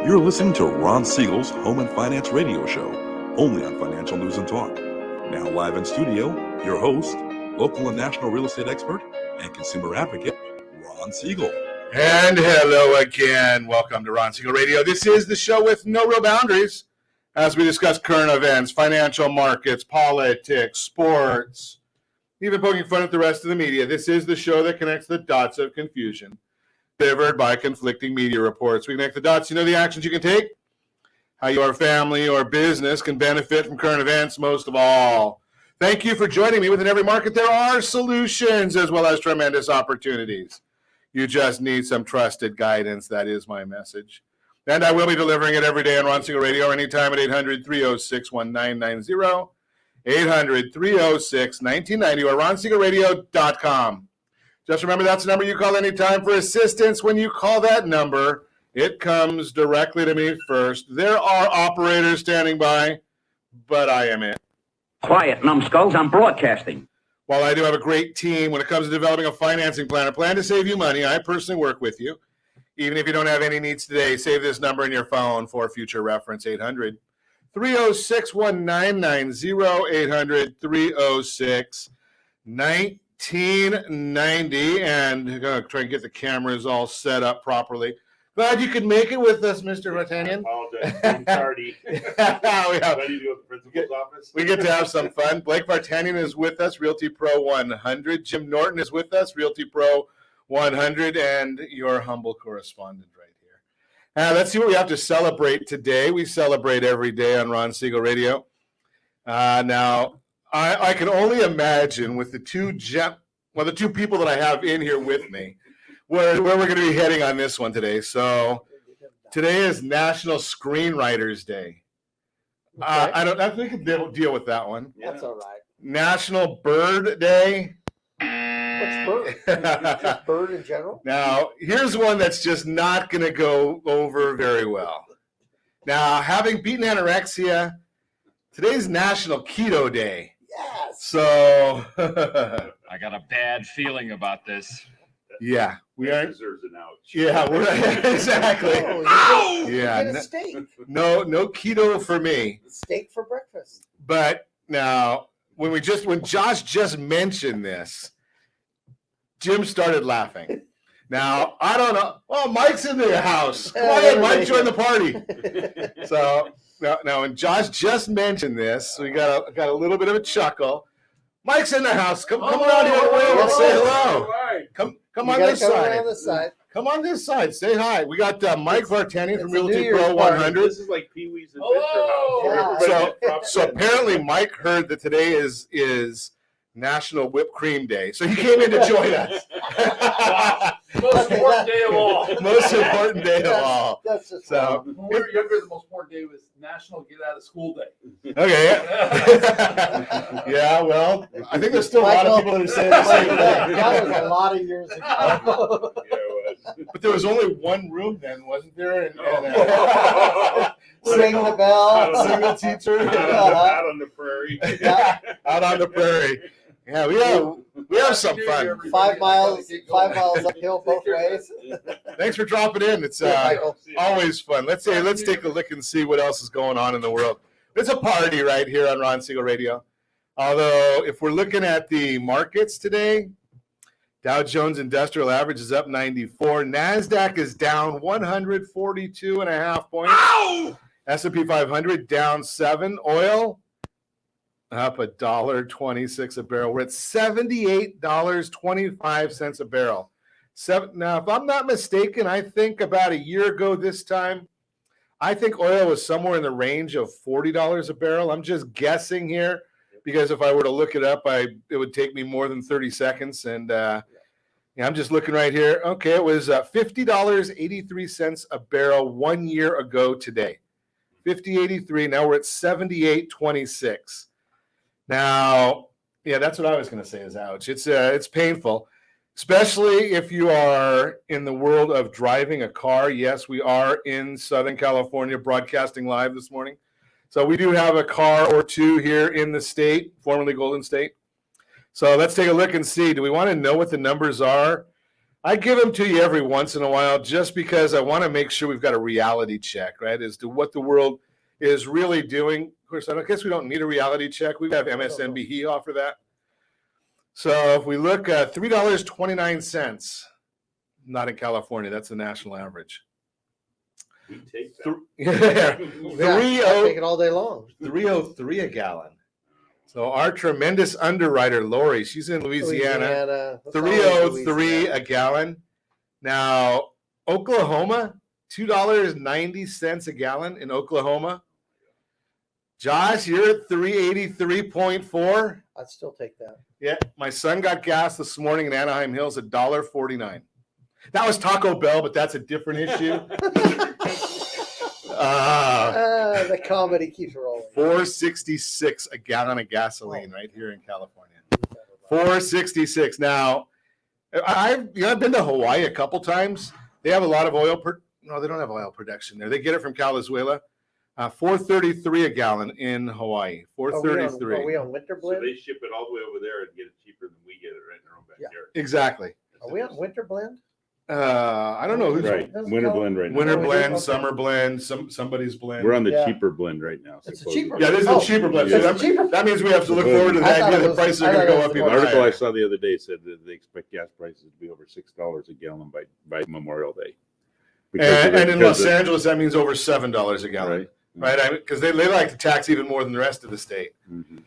You're listening to Ron Siegel's Home and Finance Radio Show, only on Financial News and Talk. Now live in studio, your host, local and national real estate expert and consumer advocate, Ron Siegel. And hello again. Welcome to Ron Siegel Radio. This is the show with no real boundaries as we discuss current events, financial markets, politics, sports, even poking fun at the rest of the media. This is the show that connects the dots of confusion delivered by conflicting media reports. We connect the dots. You know the actions you can take, how your family or business can benefit from current events most of all. Thank you for joining me. Within every market, there are solutions as well as tremendous opportunities. You just need some trusted guidance. That is my message. And I will be delivering it every day on Ron Siegel Radio anytime at 800-306-1990, 800-306-1990, or ronsiegelradio.com. Just remember, that's the number you call anytime for assistance. When you call that number, it comes directly to me first. There are operators standing by, but I am it. Quiet, numbskulls, I'm broadcasting. While I do have a great team when it comes to developing a financing plan, a plan to save you money, I personally work with you. Even if you don't have any needs today, save this number in your phone for future reference, 800-306-1990, 800-306-1990. And I'm going to try and get the cameras all set up properly. Glad you could make it with us, Mr. Vartanian. Apologize. I'm tardy. Ready to go to the principal's office? We get to have some fun. Blake Vartanian is with us, Realty Pro 100. Jim Norton is with us, Realty Pro 100, and your humble correspondent right here. Let's see what we have to celebrate today. We celebrate every day on Ron Siegel Radio. Now, I can only imagine with the two people that I have in here with me, where we're going to be heading on this one today. So today is National Screenwriters Day. Okay. I think we can deal with that one. That's all right. National Bird Day. What's bird? Just bird in general? Now, here's one that's just not going to go over very well. Now, having beaten anorexia, today's National Keto Day. Yes. So I got a bad feeling about this. Yeah, we are. Deserves an ouch. Yeah, we're exactly. Oh, Yeah, get a steak. no keto for me. Steak for breakfast. But now, when Josh just mentioned this, Jim started laughing. Now, I don't know. Oh, Mike's in the house. Come on in, Mike, join the party. So now, when Josh just mentioned this, we got a little bit of a chuckle. Mike's in the house. Come around here. Let's say hello. Come on this side. Come on this side. Say hi. We got Mike Vartanian from Realty Pro 100. This is like Pee Wee's Adventure House. So apparently Mike heard that today is National Whipped Cream Day. So he came in to join us. Most important day of all. Most important day of all. That's just So when we were younger, the most important day was National Get Out of School Day. okay. Yeah, well, I think there's still a lot of people that are saying the same thing. That was a lot of years ago. Yeah, it was. But there was only one room then, wasn't there? And Ring the bell. single teacher. Out on the prairie. Yeah. Out on the prairie. Yeah, we have some fun. 5 miles uphill both ways. Thanks for dropping in. It's always fun. Let's take a look and see what else is going on in the world. It's a party right here on Ron Siegel Radio. Although, if we're looking at the markets today, Dow Jones Industrial Average is up 94. NASDAQ is down 142.5 points. Ow! S&P 500 down 7. Oil up $1.26 a barrel. We're at $78.25 a barrel. Now, if I'm not mistaken, I think about a year ago this time, I think oil was somewhere in the range of $40 a barrel. I'm just guessing here because if I were to look it up, it would take me more than 30 seconds. And I'm just looking right here. Okay, it was $50.83 a barrel 1 year ago today. $50.83. Now we're at $78.26. Now, yeah, that's what I was going to say is ouch. It's painful, especially if you are in the world of driving a car. Yes, we are in Southern California broadcasting live this morning. So we do have a car or two here in the state, formerly Golden State. So let's take a look and see. Do we want to know what the numbers are I give them to you every once in a while just because I want to make sure we've got a reality check, right, as to what the world is really doing. Of course, I guess we don't need a reality check. We have MSNBC offer that. So if we look at $3.29, not in California, that's the national average. We take that. Yeah, I'll take it all day long. 303 a gallon. So our tremendous underwriter, Lori, she's in Louisiana. That's always 303 Louisiana. a gallon. Now, Oklahoma, $2.90 a gallon in Oklahoma. Josh, you're at 383.4. I'd still take that. Yeah, my son got gas this morning in Anaheim Hills at $1.49. That was Taco Bell, but that's a different issue. The comedy keeps rolling. $4.66 a gallon of gasoline right here in California. $4.66. Now, I've been to Hawaii a couple times. They have a lot of oil. No, they don't have oil production there. They get it from Calizuela. $4.33 a gallon in Hawaii. $4.33. Are we on winter So blend? they ship it all the way over there and get it cheaper than we get it right in our own backyard. Exactly. Are we on winter blend? I don't know who's Right. Doesn't Winter count? blend right now. winter Oh, blend, okay. summer blend, somebody's blend. We're on the Yeah. cheaper blend right now. It's a supposedly. cheaper. Yeah, this is Oh, a cheaper blend. it's So a cheaper. that means we have to look forward to the I thought idea it that was- prices are I going to thought go it up was even The article I higher. saw the other day said that they expect gas prices to be over $6 a gallon by Memorial Day. And in Los Angeles, that means over $7 a gallon, Right. right? Because they like to tax even more than the rest of the state. Mhm.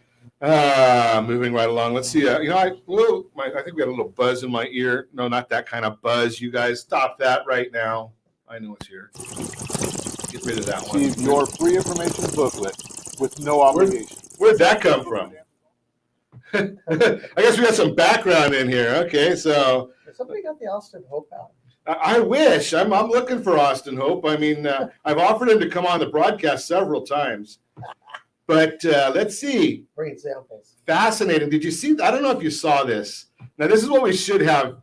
Moving right along. Let's see. I think we got a little buzz in my ear. No, not that kind of buzz. You guys stop that right now. I know it's here. Get rid of that one. Receive your free information booklet with no obligation. Where'd that come from? I guess we got some background in here. Okay, so Has somebody got the Austin Hope out? I wish. I'm looking for Austin Hope. I mean, I've offered him to come on the broadcast several times. But let's see. Bring examples. Fascinating. Did you see? I don't know if you saw this. Now, this is what we should have.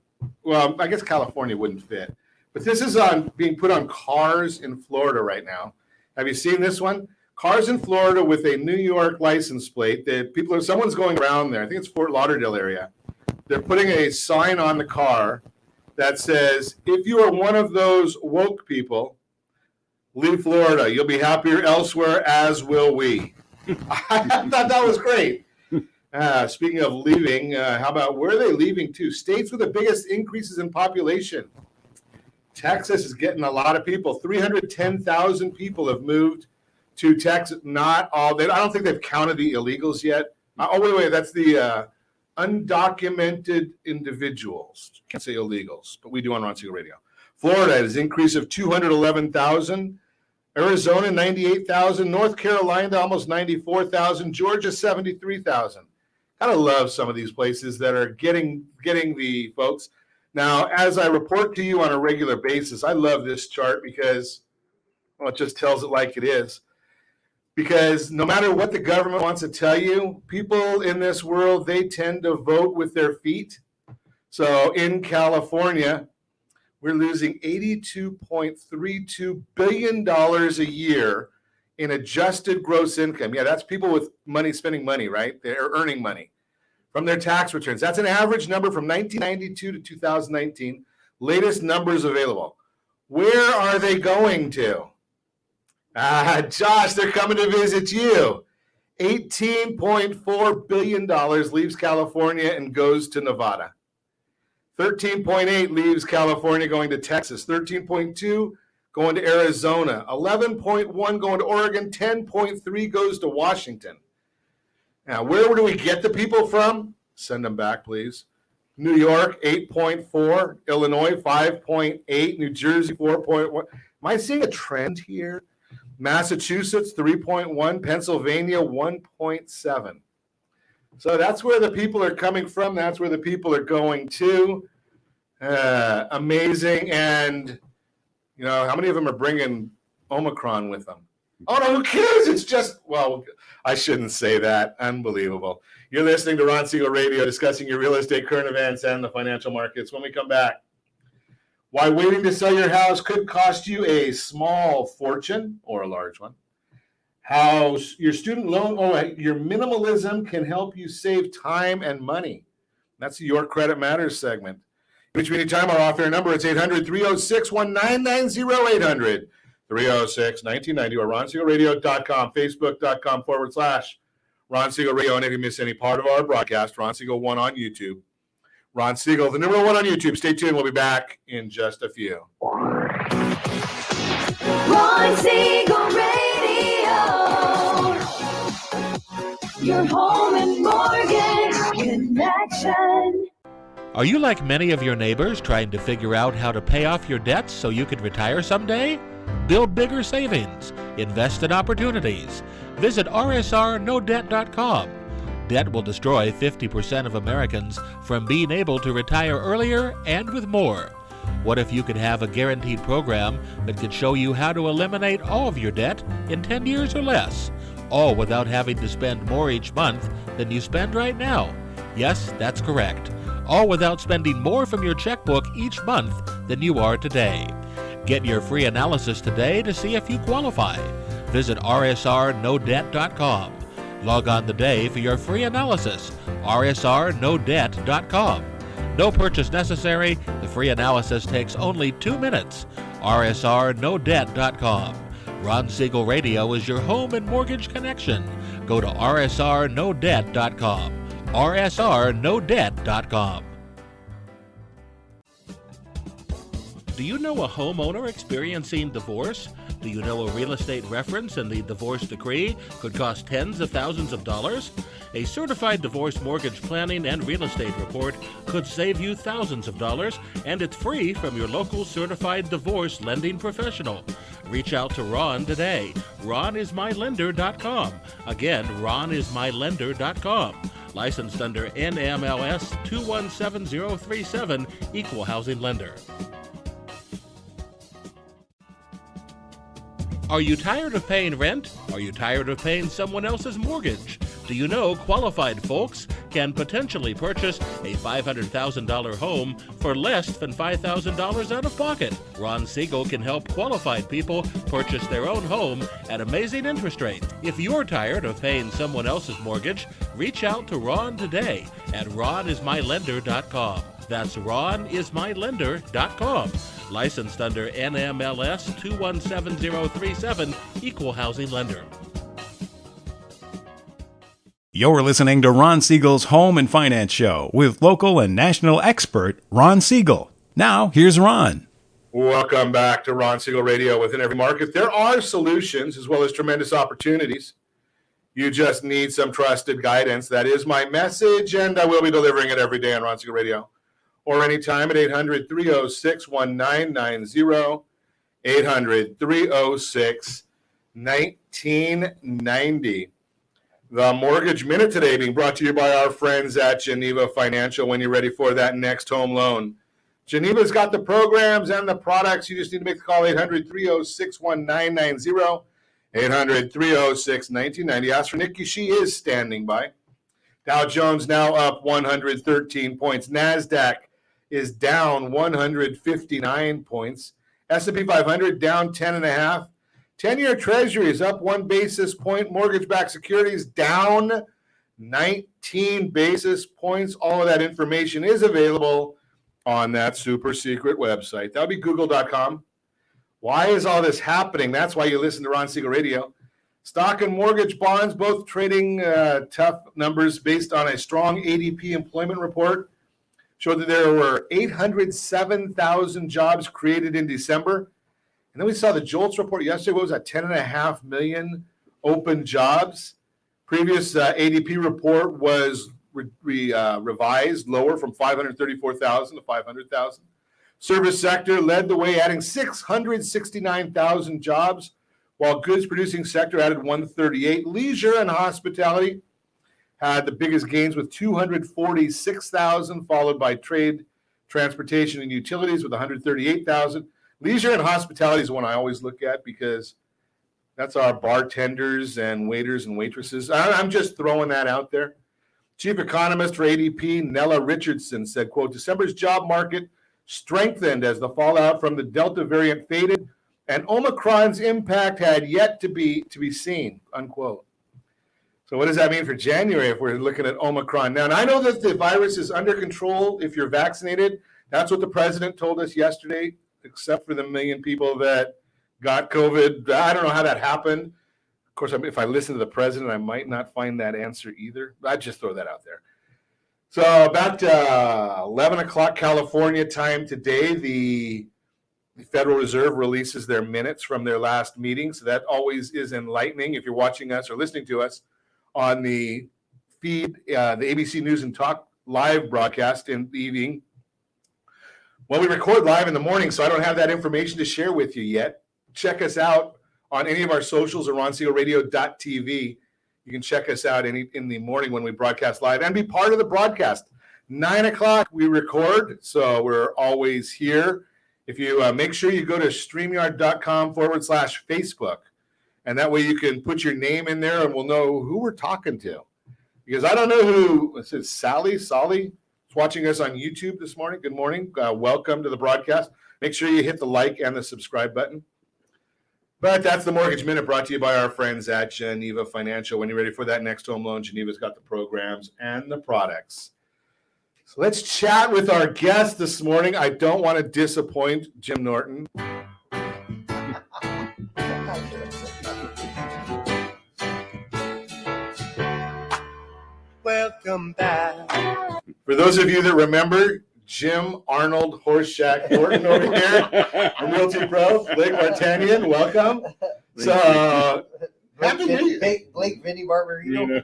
Well, I guess California wouldn't fit. But this is being put on cars in Florida right now. Have you seen this one? Cars in Florida with a New York license plate. Someone's going around there. I think it's Fort Lauderdale area. They're putting a sign on the car that says, if you are one of those woke people, leave Florida. You'll be happier elsewhere, as will we. I thought that was great. Speaking of leaving, how about where are they leaving to? States with the biggest increases in population. Texas is getting a lot of people. 310,000 people have moved to Texas. Not all. I don't think they've counted the illegals yet. Wait. That's the undocumented individuals. Can't say illegals, but we do on Ron Siegel Radio. Florida has an increase of 211,000. Arizona, 98,000. North Carolina, almost 94,000. Georgia, 73,000. Gotta love some of these places that are getting the folks. Now, as I report to you on a regular basis, I love this chart because, well, it just tells it like it is. Because no matter what the government wants to tell you, people in this world, they tend to vote with their feet. So in California, we're losing $82.32 billion a year in adjusted gross income. Yeah, that's people with money spending money, right? They're earning money from their tax returns. That's an average number from 1992 to 2019. Latest numbers available. Where are they going to? Josh, they're coming to visit you. $18.4 billion leaves California and goes to Nevada. 13.8 leaves California going to Texas. 13.2 going to Arizona. 11.1 going to Oregon. 10.3 goes to Washington. Now, where do we get the people from? Send them back, please. New York, 8.4. Illinois, 5.8. New Jersey, 4.1. Am I seeing a trend here? Massachusetts, 3.1. Pennsylvania, 1.7. So that's where the people are coming from. That's where the people are going to. Amazing. And, you know, how many of them are bringing Omicron with them? Oh, no, who cares? It's just, well, I shouldn't say that. Unbelievable. You're listening to Ron Siegel Radio, discussing your real estate, current events, and the financial markets. When we come back, why waiting to sell your house could cost you a small fortune or a large one. How your student loan, your minimalism can help you save time and money. That's your Credit Matters segment. Reach me anytime. Our off-air number is 800-306-1990, 800-306-1990, or RonSiegelRadio.com, Facebook.com/Ron Siegel Radio. And if you miss any part of our broadcast, Ron Siegel 1 on YouTube. Ron Siegel, the number 1 on YouTube. Stay tuned. We'll be back in just a few. Ron Siegel Radio, your home and mortgage connection. Are you like many of your neighbors trying to figure out how to pay off your debts so you can retire someday? Build bigger savings. Invest in opportunities. Visit rsrnodebt.com. Debt will destroy 50% of Americans from being able to retire earlier and with more. What if you could have a guaranteed program that could show you how to eliminate all of your debt in 10 years or less, all without having to spend more each month than you spend right now? Yes, that's correct. All without spending more from your checkbook each month than you are today. Get your free analysis today to see if you qualify. Visit rsrnodebt.com. Log on today for your free analysis, rsrnodebt.com. No purchase necessary. The free analysis takes only 2 minutes. rsrnodebt.com. Ron Siegel Radio is your home and mortgage connection. Go to rsrnodebt.com. rsrnodebt.com. Do you know a homeowner experiencing divorce? Do you know a real estate reference and the divorce decree could cost tens of thousands of dollars? A certified divorce mortgage planning and real estate report could save you thousands of dollars, and it's free from your local certified divorce lending professional. Reach out to Ron today. RonIsMyLender.com. Again, RonIsMyLender.com. Licensed under NMLS 217037, Equal Housing Lender. Are you tired of paying rent? Are you tired of paying someone else's mortgage? Do you know qualified folks can potentially purchase a $500,000 home for less than $5,000 out of pocket? Ron Siegel can help qualified people purchase their own home at amazing interest rates. If you're tired of paying someone else's mortgage, reach out to Ron today at RonIsMyLender.com. That's RonIsMyLender.com. Licensed under NMLS 217037, Equal Housing Lender. You're listening to Ron Siegel's Home and Finance Show with local and national expert Ron Siegel. Now, here's Ron. Welcome back to Ron Siegel Radio. Within every market, there are solutions as well as tremendous opportunities. You just need some trusted guidance. That is my message, and I will be delivering it every day on Ron Siegel Radio, or anytime at 800-306-1990, 800-306-1990. The Mortgage Minute today being brought to you by our friends at Geneva Financial when you're ready for that next home loan. Geneva's got the programs and the products. You just need to make the call, 800-306-1990, 800-306-1990. Ask for Nikki. She is standing by. Dow Jones now up 113 points. NASDAQ is down 159 points. S&P 500 down 10.5. 10-year Treasury is up 1 basis point. Mortgage-backed securities down 19 basis points. All of that information is available on that super secret website. That would be google.com. Why is all this happening? That's why you listen to Ron Siegel Radio. Stock and mortgage bonds both trading tough numbers based on a strong ADP employment report. Showed that there were 807,000 jobs created in December. And then we saw the JOLTS report yesterday. What was that? 10.5 million open jobs. Previous ADP report was revised lower from 534,000 to 500,000. Service sector led the way, adding 669,000 jobs, while goods producing sector added 138. Leisure and hospitality had the biggest gains with 246,000, followed by trade, transportation, and utilities with 138,000. Leisure and hospitality is one I always look at because that's our bartenders and waiters and waitresses. I'm just throwing that out there. Chief economist for ADP, Nella Richardson, said, quote, December's job market strengthened as the fallout from the Delta variant faded and Omicron's impact had yet to be seen, unquote. So what does that mean for January if we're looking at Omicron now? And I know that the virus is under control if you're vaccinated. That's what the president told us yesterday, except for the million people that got COVID. I don't know how that happened. Of course, if I listen to the president, I might not find that answer either. I'd just throw that out there. So about 11 o'clock California time today, the Federal Reserve releases their minutes from their last meeting. So that always is enlightening if you're watching us or listening to us on the feed, the ABC News and Talk live broadcast in the evening. Well, we record live in the morning, so I don't have that information to share with you yet. Check us out on any of our socials or ronsiegelradio.tv. You can check us out in the morning when we broadcast live and be part of the broadcast. 9 o'clock we record, so we're always here. If you make sure you go to StreamYard.com/Facebook, and that way you can put your name in there and we'll know who we're talking to. Because I don't know who, is it Solly is watching us on YouTube this morning. Good morning. Welcome to the broadcast. Make sure you hit the like and the subscribe button. But that's the Mortgage Minute brought to you by our friends at Geneva Financial. When you're ready for that next home loan, Geneva's got the programs and the products. So let's chat with our guest this morning. I don't want to disappoint Jim Norton. Welcome back. For those of you that remember, Jim Arnold Horseshack Norton over here, a Realty Pro, Blake Vartanian, welcome. So, happy New Year. Blake Vinny Barberino.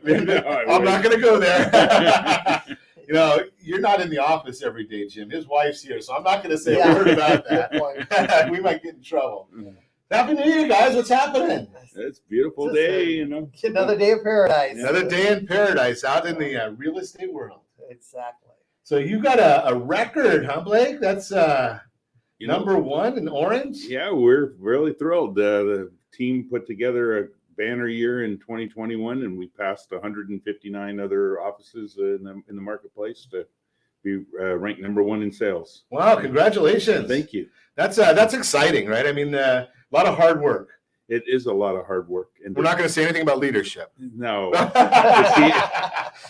I'm not going to go there. You know, you're not in the office every day, Jim. His wife's here, so I'm not going to say a word about that. We might get in trouble. Happy New Year, guys. What's happening? It's a beautiful day, you know. Another day of paradise. Another day in paradise out in the real estate world. Exactly. So you got a record, huh, Blake? That's number one in Orange? Yeah, we're really thrilled. The team put together a banner year in 2021, and we passed 159 other offices in the marketplace to be ranked number one in sales. Wow, congratulations. Thank you. That's exciting, right? I mean, a lot of hard work. It is a lot of hard work. And we're not going to say anything about leadership. No.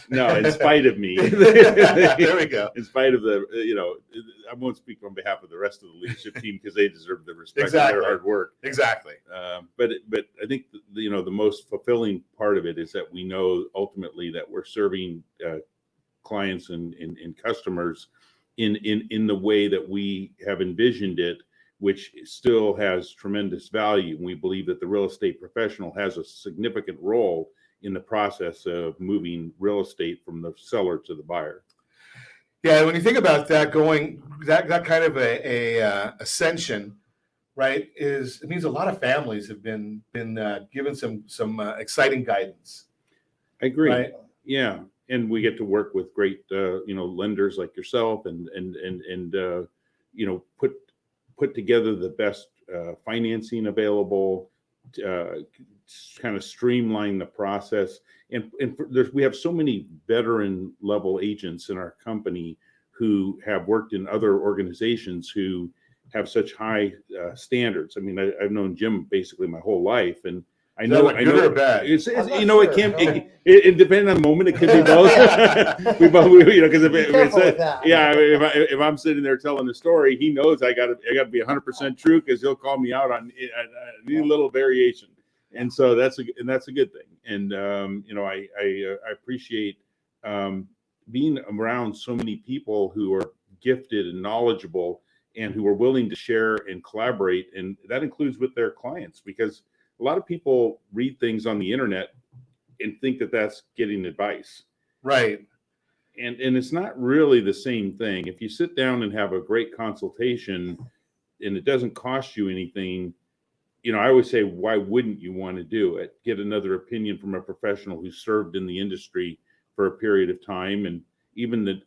No, in spite of me. There we go. In spite of I won't speak on behalf of the rest of the leadership team because they deserve the respect for their hard work. Exactly. But I think, the most fulfilling part of it is that we know ultimately that we're serving clients and customers in the way that we have envisioned it, which still has tremendous value. And we believe that the real estate professional has a significant role in the process of moving real estate from the seller to the buyer. Yeah, when you think about that, that kind of a ascension, right? It means a lot of families have been given some exciting guidance. I agree. Right? Yeah, and we get to work with great lenders like yourself, and put together the best financing available, kind of streamline the process. And we have so many veteran level agents in our company who have worked in other organizations who have such high standards. I mean, I've known Jim basically my whole life, and I know. Good or bad? It depending on the moment. It could be both. We both, because if I'm sitting there telling the story, he knows I got to be 100% true because he'll call me out on any little variation, and so that's a good thing. And I appreciate being around so many people who are gifted and knowledgeable and who are willing to share and collaborate, and that includes with their clients, because a lot of people read things on the internet and think that that's getting advice. Right. And it's not really the same thing. If you sit down and have a great consultation and it doesn't cost you anything, I always say, why wouldn't you want to do it? Get another opinion from a professional who served in the industry for a period of time. And even the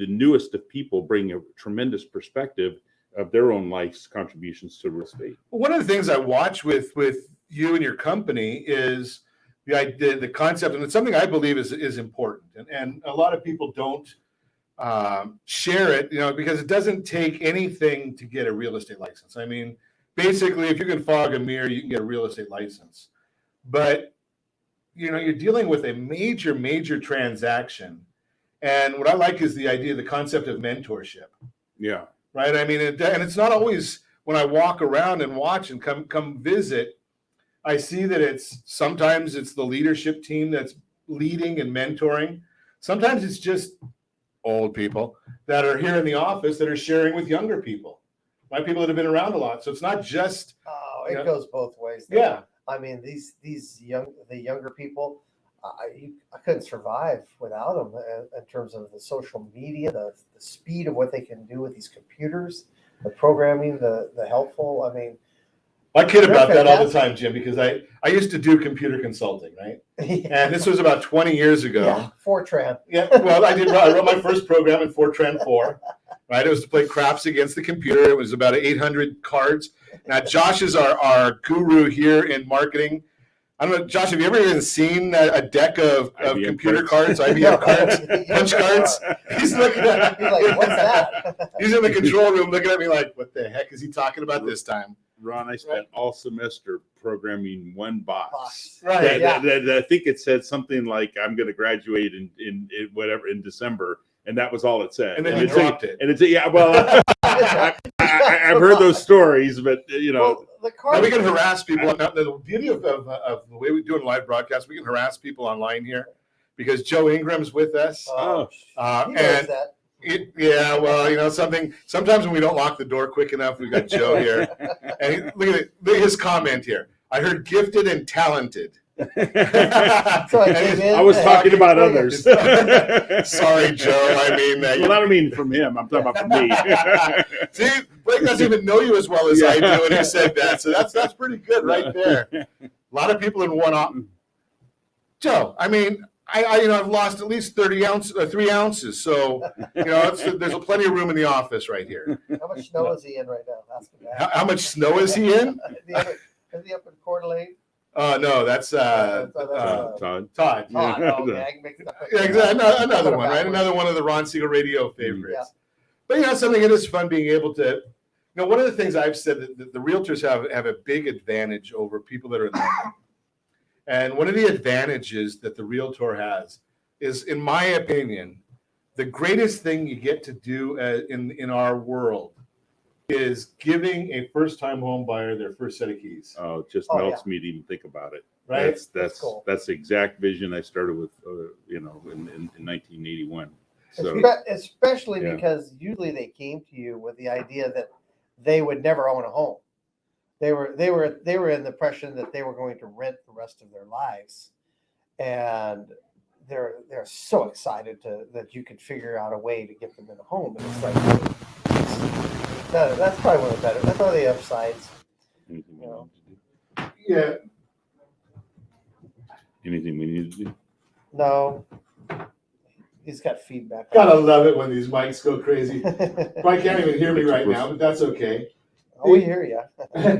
newest of people bring a tremendous perspective of their own life's contributions to real estate. One of the things I watch with you and your company is the concept, and it's something I believe is important, and a lot of people don't share it, because it doesn't take anything to get a real estate license. I mean, basically, if you can fog a mirror, you can get a real estate license. But you're dealing with a major transaction, and what I like is the idea, the concept of mentorship. Yeah. right? I mean, and it's not always when I walk around and watch and come visit, I see that sometimes it's the leadership team that's leading and mentoring. Sometimes it's just old people that are here in the office that are sharing with younger people, right? People that have been around a lot. So it's not just. Oh, it goes both ways. Though. Yeah. I mean, the younger people, I couldn't survive without them in terms of the social media, the speed of what they can do with these computers, the programming, the helpful. I mean, I kid about that all the time, Jim, because I used to do computer consulting, right? Yeah. And this was about 20 years ago. Yeah, Fortran. Yeah, well, I wrote my first program in Fortran 4, right? It was to play craps against the computer. It was about 800 cards. Now, Josh is our guru here in marketing. I don't know, Josh, have you ever even seen a deck of computer cards, IBM cards, punch cards? He's looking at me like, what's that? He's in the control room looking at me like, what the heck is he talking about this time? Ron, I spent all semester programming one box. Right. That I think it said something like, I'm going to graduate in whatever in December. And that was all it said. And then you dropped it. And it's, yeah, well, I've heard those stories, but, you know. Well, we can harass people. The beauty of the way we do in live broadcast, we can harass people online here because Joe Ingram's with us. He knows that. Yeah, well, you know, sometimes when we don't lock the door quick enough, we've got Joe here. And look at his comment here. I heard gifted and talented. I was talking about others. Sorry, Joe. I mean, well, I don't mean from him. I'm talking about from me. See, Blake doesn't even know you as well as I do, and he said that. So that's pretty good right there. A lot of people in one op. Joe, I mean, I've lost at least 3 ounces. So, you know, there's plenty of room in the office right here. How much snow is he in right now? Ask him that. How much snow is he in? Is he up in Coeur d'Alene? No, that's Todd. Todd. Oh, okay. I can mix it up. Yeah, exactly. Another one, right? Another one of the Ron Siegel radio favorites. Yeah. But you know, something it is fun being able to. You know, one of the things I've said that the realtors have a big advantage over people that are in the market. And one of the advantages that the realtor has is, in my opinion, the greatest thing you get to do in our world is giving a first-time home buyer their first set of keys. Oh, it just melts me to even think about it. Right? That's cool. That's the exact vision I started with, in 1981. So, especially because usually they came to you with the idea that they would never own a home. They were in the impression that they were going to rent the rest of their lives, and they're so excited that you could figure out a way to get them in a home. And it's like that's probably one of the better. That's one of the upsides. You know? Yeah. Anything we need to do? No. He's got feedback. Gotta love it when these mics go crazy. Probably can't even hear me right now, but that's okay. Oh, we hear you.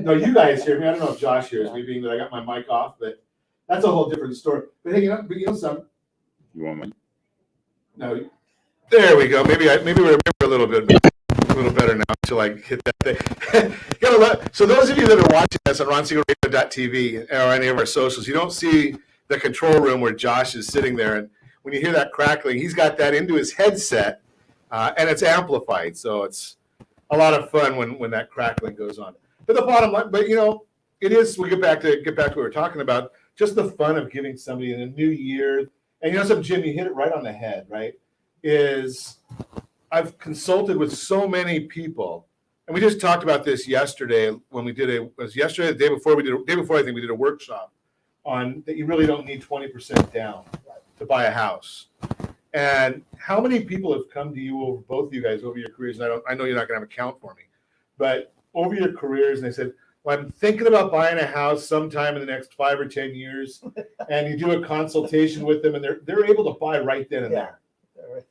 No, you guys hear me. I don't know if Josh hears me, being that I got my mic off, but that's a whole different story. But hey, you know something. You want my? No. There we go. Maybe we remember a little better now until I hit that thing. So those of you that are watching us on RonSiegelRadio.tv or any of our socials, you don't see the control room where Josh is sitting there, and when you hear that crackling, he's got that into his headset, and it's amplified. So it's a lot of fun when that crackling goes on. But the bottom line, but you know, it is. We get back to what we're talking about. Just the fun of giving somebody in a new year. And you know something, Jim, you hit it right on the head. Right? Is I've consulted with so many people, and we just talked about this yesterday when we did the day before I think we did a workshop on that you really don't need 20% down to buy a house. And how many people have come to you, over both of you guys, over your careers? And I know you're not going to have a count for me, but over your careers, and they said, well, I'm thinking about buying a house sometime in the next 5 or 10 years. And you do a consultation with them, and they're able to buy right then and there.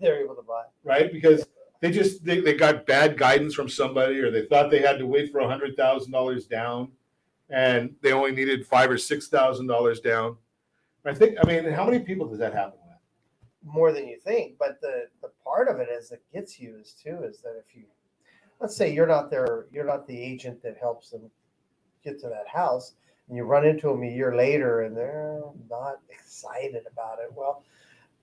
They're able to buy. Right? Because they got bad guidance from somebody, or they thought they had to wait for $100,000 down, and they only needed $5,000 or $6,000 down. I mean, how many people does that happen with? More than you think, but the part of it that gets you is that if you, let's say you're not the agent that helps them get to that house, and you run into them a year later and they're not excited about it. Well,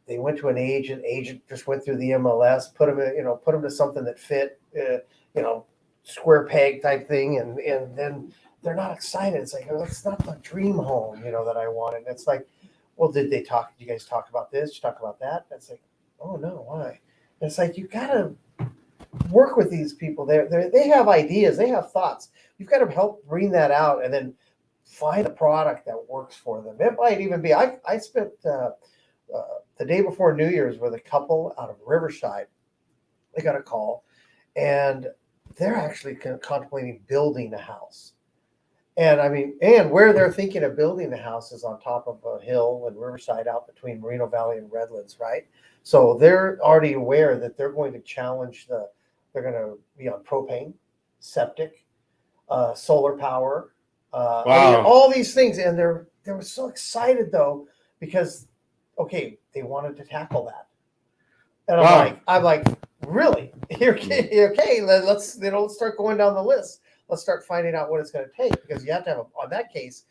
they went to an agent. Agent just went through the MLS, put them to something that fit, square peg type thing, and then they're not excited. It's like, oh, that's not the dream home, that I wanted. And it's like, well, did you guys talk about this? Did you talk about that? And it's like, oh no, why? And it's like, you gotta work with these people. They have ideas, they have thoughts. You've got to help bring that out, and then find a product that works for them. It might even be. I spent the day before New Year's with a couple out of Riverside. They got a call, and they're actually contemplating building a house. And where they're thinking of building the house is on top of a hill in Riverside, out between Moreno Valley and Redlands, right? So they're already aware that they're going to challenge they're going to be on propane, septic, solar power, Wow. all these things. And they were so excited though, because, okay, they wanted to tackle that. And I'm like, really? Okay, let's start going down the list. Let's start finding out what it's going to take, because you have to have on that case,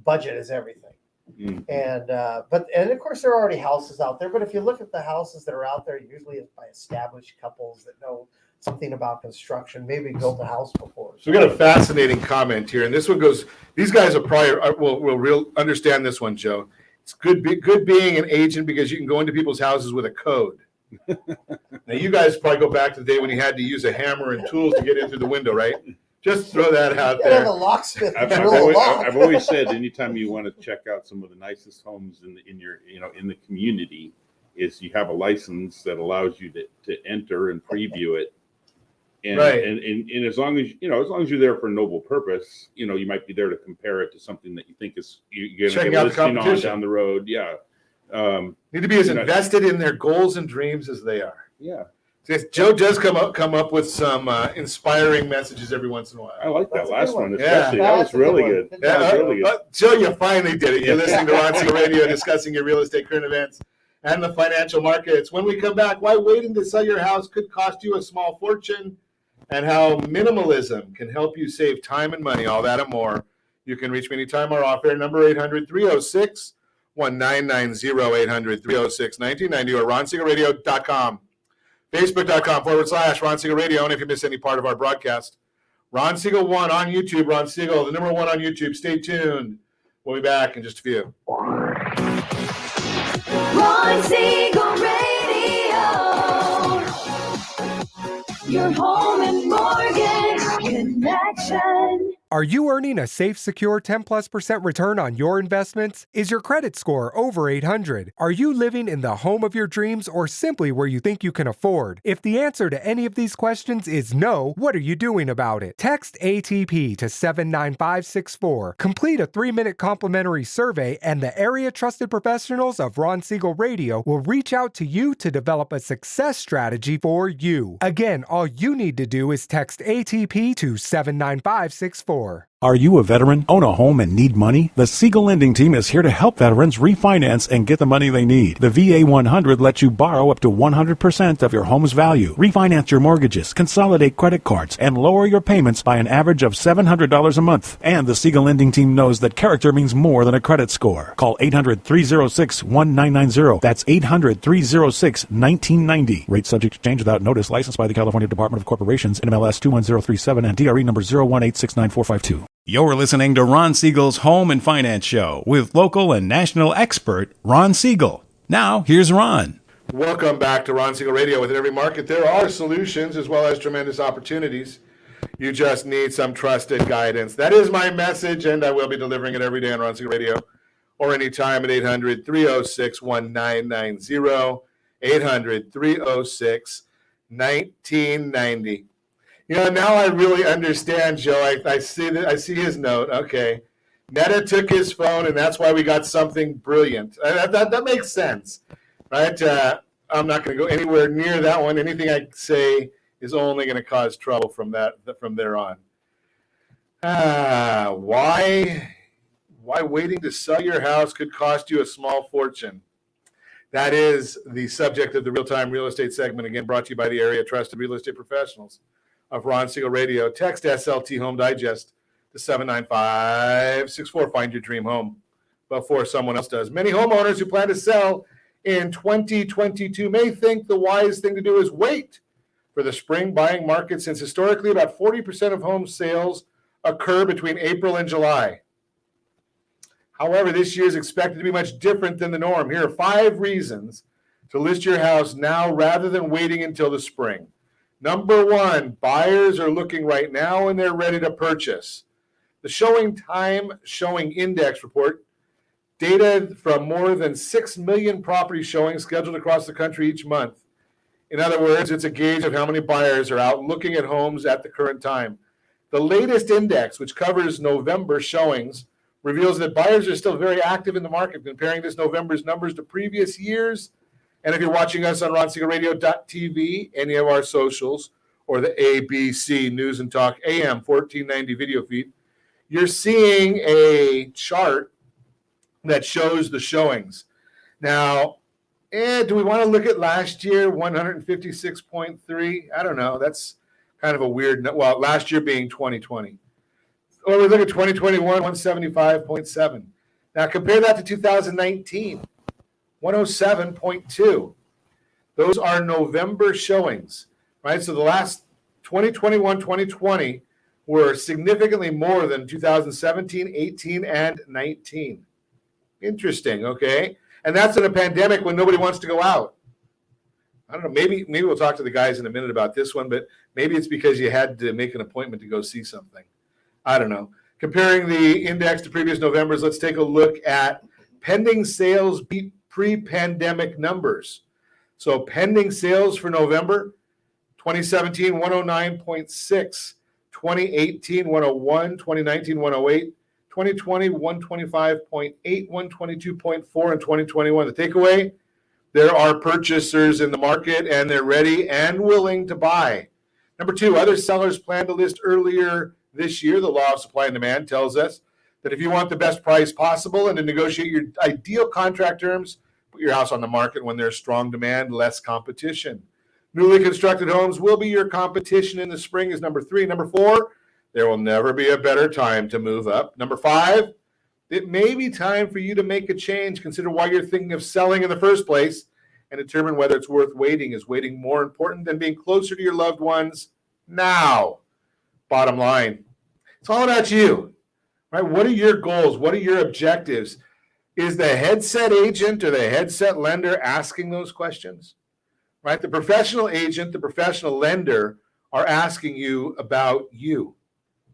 budget is everything. Mm-hmm. And of course there are already houses out there, but if you look at the houses that are out there, usually it's by established couples that know something about construction, maybe built a house before. So we got a fascinating comment here, and this one goes, these guys will understand this one, Joe. It's good being an agent, because you can go into people's houses with a code. Now you guys probably go back to the day when you had to use a hammer and tools to get in through the window, right? Just throw that out there. Have a locksmith. I've always said, anytime you want to check out some of the nicest homes in your in the community, is you have a license that allows you to enter and preview it. And, right. And as long as you're there for a noble purpose, you might be there to compare it to something that you think is you're going to get a listing on down the road. Yeah. Need to be as invested in their goals and dreams as they are. Yeah. Joe does come up with some inspiring messages every once in a while. I like that last one especially. Yeah. That was really good. Really good. Joe, you finally did it. You're listening to Ron Siegel Radio, discussing your real estate current events and the financial markets. When we come back, why waiting to sell your house could cost you a small fortune, and how minimalism can help you save time and money. All that and more. You can reach me anytime. Our off-air number 800-306-1990, 800-306-1990, or ronsiegelradio.com. Facebook.com/Ron Siegel Radio. And if you miss any part of our broadcast, Ron Siegel 1 on YouTube. Ron Siegel, the number 1 on YouTube. Stay tuned. We'll be back in just a few. Ron Siegel Radio. Your home and mortgage connection. Are you earning a safe, secure 10+% return on your investments? Is your credit score over 800? Are you living in the home of your dreams, or simply where you think you can afford? If the answer to any of these questions is no, what are you doing about it? Text ATP to 79564. Complete a 3-minute complimentary survey, and the area trusted professionals of Ron Siegel Radio will reach out to you to develop a success strategy for you. Again, all you need to do is text ATP to 79564. Are you a veteran, own a home, and need money? The Siegel Lending Team is here to help veterans refinance and get the money they need. The VA 100 lets you borrow up to 100% of your home's value, refinance your mortgages, consolidate credit cards, and lower your payments by an average of $700 a month. And the Siegel Lending Team knows that character means more than a credit score. Call 800-306-1990. That's 800-306-1990. Rate subject to change without notice. Licensed by the California Department of Corporations, NMLS 21037, and DRE number 0186945. You're listening to Ron Siegel's Home and Finance Show with local and national expert Ron Siegel. Now, here's Ron. Welcome back to Ron Siegel Radio. Within every market, there are solutions as well as tremendous opportunities. You just need some trusted guidance. That is my message, and I will be delivering it every day on Ron Siegel Radio, or anytime at 800-306-1990, 800-306-1990. Now I really understand, Joe. I see his note. Okay. Meta took his phone, and that's why we got something brilliant. That makes sense, right? I'm not going to go anywhere near that one. Anything I say is only going to cause trouble from there on. Why waiting to sell your house could cost you a small fortune? That is the subject of the Real-Time Real Estate segment, again, brought to you by the area trusted real estate professionals of Ron Siegel Radio. Text SLT Home Digest to 79564. Find your dream home before someone else does. Many homeowners who plan to sell in 2022 may think the wise thing to do is wait for the spring buying market, since historically about 40% of home sales occur between April and July. However, this year is expected to be much different than the norm. Here are 5 reasons to list your house now rather than waiting until the spring. Number 1, buyers are looking right now and they're ready to purchase. The Showing Time Showing Index report, data from more than 6 million property showings scheduled across the country each month. In other words, it's a gauge of how many buyers are out looking at homes at the current time. The latest index, which covers November showings, reveals that buyers are still very active in the market, comparing this November's numbers to previous years. And if you're watching us on RonSiegelRadio.tv, any of our socials, or the ABC News and Talk AM 1490 video feed, you're seeing a chart that shows the showings. Now, do we want to look at last year, 156.3? I don't know. That's kind of a weird, well, last year being 2020. Or we look at 2021, 175.7. Now compare that to 2019, 107.2. Those are November showings, right? So the last 2021, 2020 were significantly more than 2017, 18, and 19. Interesting, okay? And that's in a pandemic when nobody wants to go out. I don't know, maybe we'll talk to the guys in a minute about this one, but maybe it's because you had to make an appointment to go see something. I don't know. Comparing the index to previous Novembers, let's take a look at pending sales beat pre-pandemic numbers. So pending sales for November, 2017, 109.6, 2018, 101, 2019, 108, 2020, 125.8, 122.4, and 2021. The takeaway, there are purchasers in the market and they're ready and willing to buy. Number 2, other sellers plan to list earlier this year. The law of supply and demand tells us that if you want the best price possible and to negotiate your ideal contract terms, put your house on the market when there's strong demand, less competition. Newly constructed homes will be your competition in the spring is number 3. Number 4, there will never be a better time to move up. Number 5, it may be time for you to make a change. Consider why you're thinking of selling in the first place and determine whether it's worth waiting. Is waiting more important than being closer to your loved ones now? Bottom line, it's all about you, right? What are your goals? What are your objectives? Is the headset agent or the headset lender asking those questions, right? The professional agent, the professional lender are asking you about you.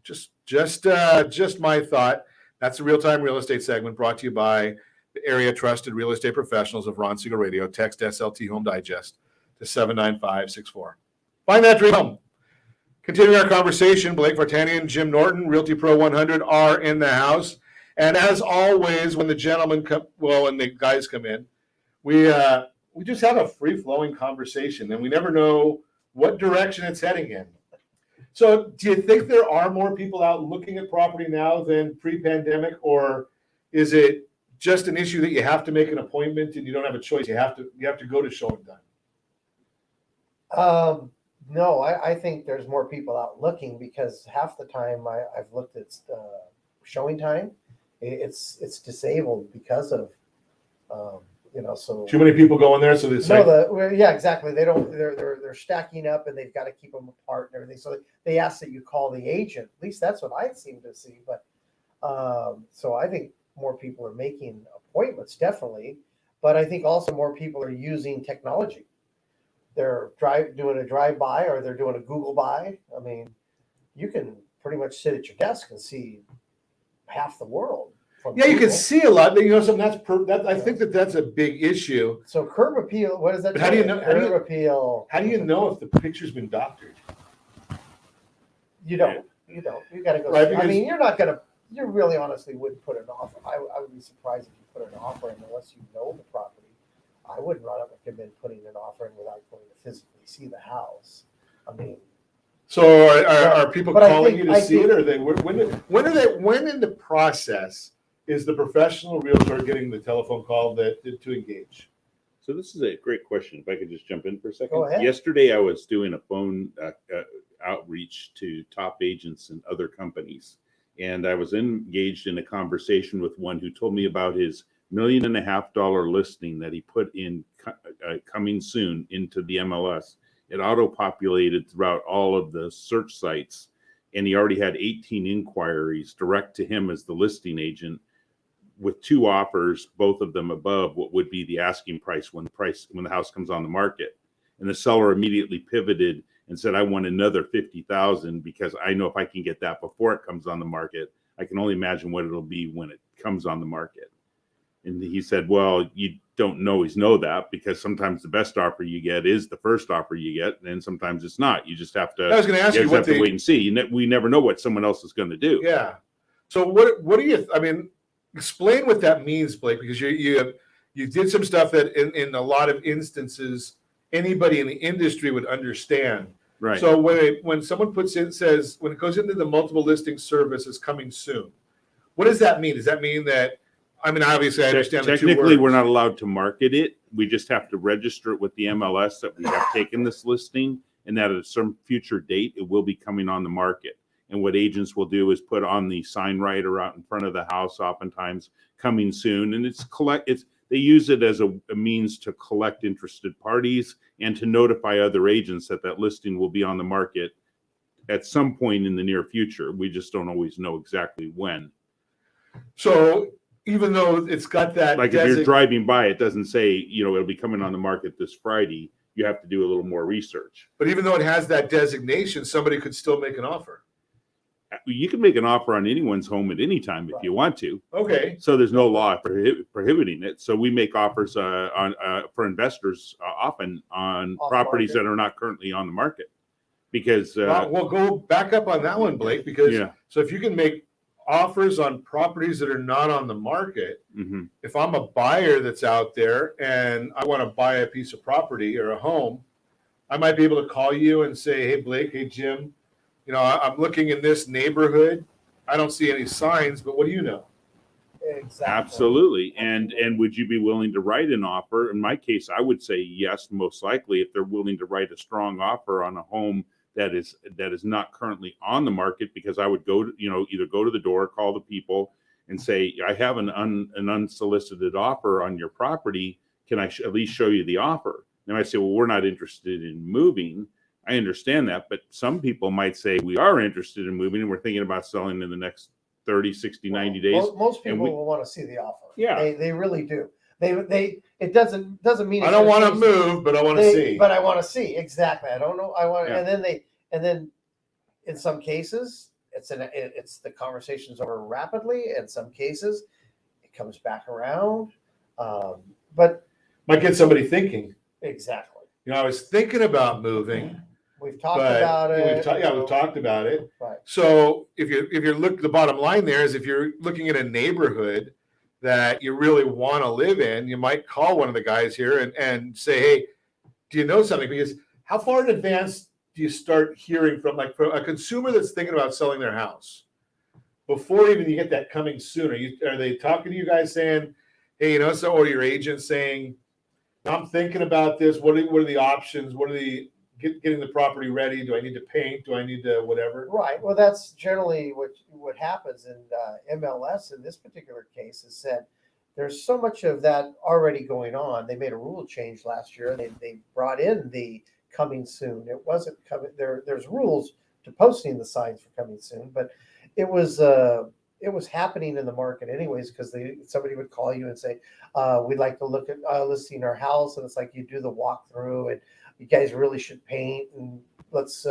Just my thought. That's the Real-Time Real Estate segment brought to you by the area trusted real estate professionals of Ron Siegel Radio. Text SLT Home Digest to 79564. Find that dream home. Continuing our conversation, Blake Vartanian, Jim Norton, Realty Pro 100 are in the house. And as always, when the gentlemen come, when the guys come in, we just have a free-flowing conversation, and we never know what direction it's heading in. So do you think there are more people out looking at property now than pre-pandemic, or is it just an issue that you have to make an appointment and you don't have a choice? You have to go to showing time. No, I think there's more people out looking, because half the time I've looked at showing time, it's disabled because of so too many people go in there, so yeah, exactly. They're stacking up and they've got to keep them apart and everything. So they ask that you call the agent. At least that's what I seem to see. But so I think more people are making appointments, definitely. But I think also more people are using technology. They're doing a drive-by, or they're doing a Google buy. I mean, you can pretty much sit at your desk and see half the world. Yeah, you can see a lot. I think that's a big issue. So curb appeal, what does that mean? How do you know? Curb appeal. How do you know if the picture's been doctored? You don't. You got to go. Right, I mean, you really honestly wouldn't put an offer. I would be surprised if you put an offer in unless you know the property. I wouldn't recommend putting an offer in without going to physically see the house. I mean, so are people calling you to see it, or are they? When in the process is the professional realtor getting the telephone call to engage? So this is a great question. If I could just jump in for a second. Go ahead. Yesterday, I was doing a phone outreach to top agents and other companies, and I was engaged in a conversation with one who told me about his $1.5 million listing that he put in coming soon into the MLS. It auto-populated throughout all of the search sites, and he already had 18 inquiries direct to him as the listing agent, with 2 offers, both of them above what would be the asking price when the house comes on the market. And the seller immediately pivoted and said, I want another $50,000 because I know if I can get that before it comes on the market, I can only imagine what it'll be when it comes on the market. And he said, well, you don't always know that, because sometimes the best offer you get is the first offer you get, and sometimes it's not. You just have to. I was going to ask you what to wait and see. We never know what someone else is going to do. Yeah. So what do you? I mean, explain what that means, Blake, because you did some stuff that in a lot of instances anybody in the industry would understand. Right. So when someone says when it goes into the multiple listing service is coming soon, what does that mean? Does that mean that? I mean, obviously, I understand. Technically, we're not allowed to market it. We just have to register it with the MLS that we have taken this listing, and that at some future date, it will be coming on the market. And what agents will do is put on the sign writer out in front of the house, oftentimes coming soon. And they use it as a means to collect interested parties and to notify other agents that listing will be on the market at some point in the near future. We just don't always know exactly when. So even though it's got that, like if you're driving by, it doesn't say, it'll be coming on the market this Friday. You have to do a little more research. But even though it has that designation, somebody could still make an offer. You can make an offer on anyone's home at any time if you want to. Okay. So there's no law prohibiting it. So we make offers for investors often on properties that are not currently on the market. Because we'll go back up on that one, Blake. Because so if you can make offers on properties that are not on the market, if I'm a buyer that's out there and I want to buy a piece of property or a home, I might be able to call you and say, hey, Blake, hey, Jim, I'm looking in this neighborhood. I don't see any signs, but what do you know? Exactly. Absolutely. And would you be willing to write an offer? In my case, I would say yes, most likely, if they're willing to write a strong offer on a home that is not currently on the market, because I would go to, either go to the door, call the people and say, I have an unsolicited offer on your property. Can I at least show you the offer? And I say, well, we're not interested in moving. I understand that, but some people might say we are interested in moving and we're thinking about selling in the next 30, 60, 90 days. Most people will want to see the offer. Yeah. They really do. It doesn't mean I don't want to move, but I want to see. But I want to see. Exactly. I don't know. I want and then in some cases it's the conversation's over rapidly. In some cases it comes back around. But might get somebody thinking. Exactly. I was thinking about moving. We've talked about it. We've talked about it. Right. So if you're the bottom line there is if you're looking at a neighborhood that you really want to live in, you might call one of the guys here and say, hey, do you know something? Because how far in advance do you start hearing from a consumer that's thinking about selling their house? Before even you get that coming soon, are they talking to you guys saying, hey, or your agent saying, I'm thinking about this. What are the options? What are the getting the property ready? Do I need to paint? Do I need to whatever? Right. Well, that's generally what happens in MLS in this particular case is that there's so much of that already going on. They made a rule change last year. They brought in the coming soon. It wasn't coming there. There's rules to posting the signs for coming soon, but it was happening in the market anyways, because somebody would call you and say, we'd like to look at listing our house. And it's like, you do the walkthrough and you guys really should paint and let's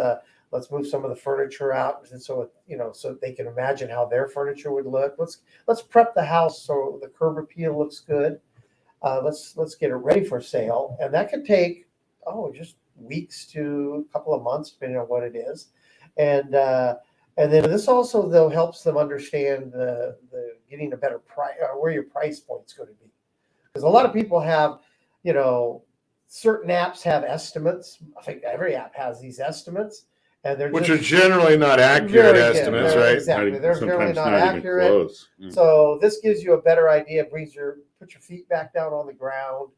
move some of the furniture out. And so, so they can imagine how their furniture would look. Let's prep the house so the curb appeal looks good. Let's get it ready for sale. And that could take, just weeks to a couple of months, depending on what it is. And then this also, though, helps them understand the getting a better price, or where your price point's going to be. Because a lot of people have, certain apps have estimates. I think every app has these estimates. And which are generally not accurate estimates, right? Exactly. They're generally not accurate. So this gives you a better idea, put your feet back down on the ground.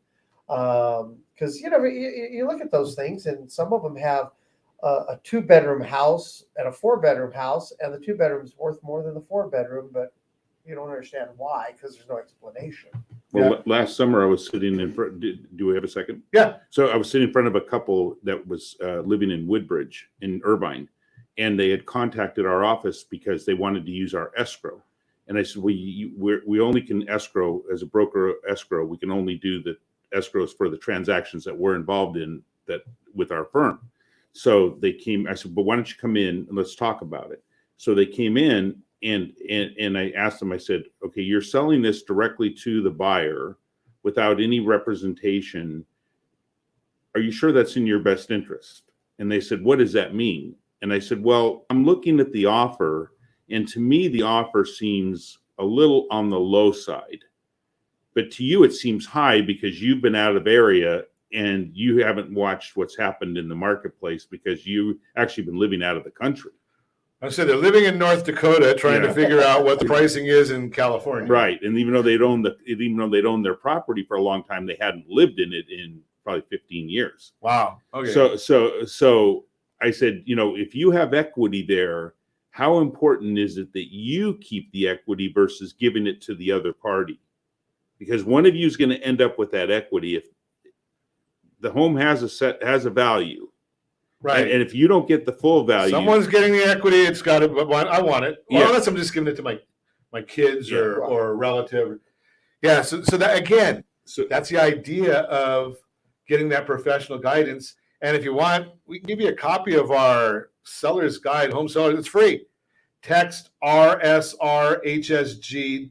Because, you look at those things and some of them have a 2-bedroom house and a 4-bedroom house, and the 2-bedroom is worth more than the 4-bedroom, but you don't understand why, because there's no explanation. Well, last summer I was sitting in front. Do we have a second? Yeah. So I was sitting in front of a couple that was living in Woodbridge in Irvine, and they had contacted our office because they wanted to use our escrow. And I said, we only can escrow as a broker escrow. We can only do the escrows for the transactions that we're involved in that with our firm. So they came. I said, but why don't you come in and let's talk about it? So they came in. And I asked them, I said, okay, you're selling this directly to the buyer without any representation. Are you sure that's in your best interest? And they said, what does that mean? And I said, well, I'm looking at the offer, and to me, the offer seems a little on the low side. But to you, it seems high because you've been out of area and you haven't watched what's happened in the marketplace because you've actually been living out of the country. I said they're living in North Dakota trying to figure out what the pricing is in California. Right. And even though they'd owned their property for a long time, they hadn't lived in it in probably 15 years. Wow. Okay. So I said, if you have equity there, how important is it that you keep the equity versus giving it to the other party? Because one of you is going to end up with that equity if the home has a value. Right. And if you don't get the full value, someone's getting the equity. It's got to. I want it. Or unless I'm just giving it to my kids or a relative. Yeah. So that again. So that's the idea of getting that professional guidance. And if you want, we can give you a copy of our seller's guide, home sellers. It's free. Text RSRHSG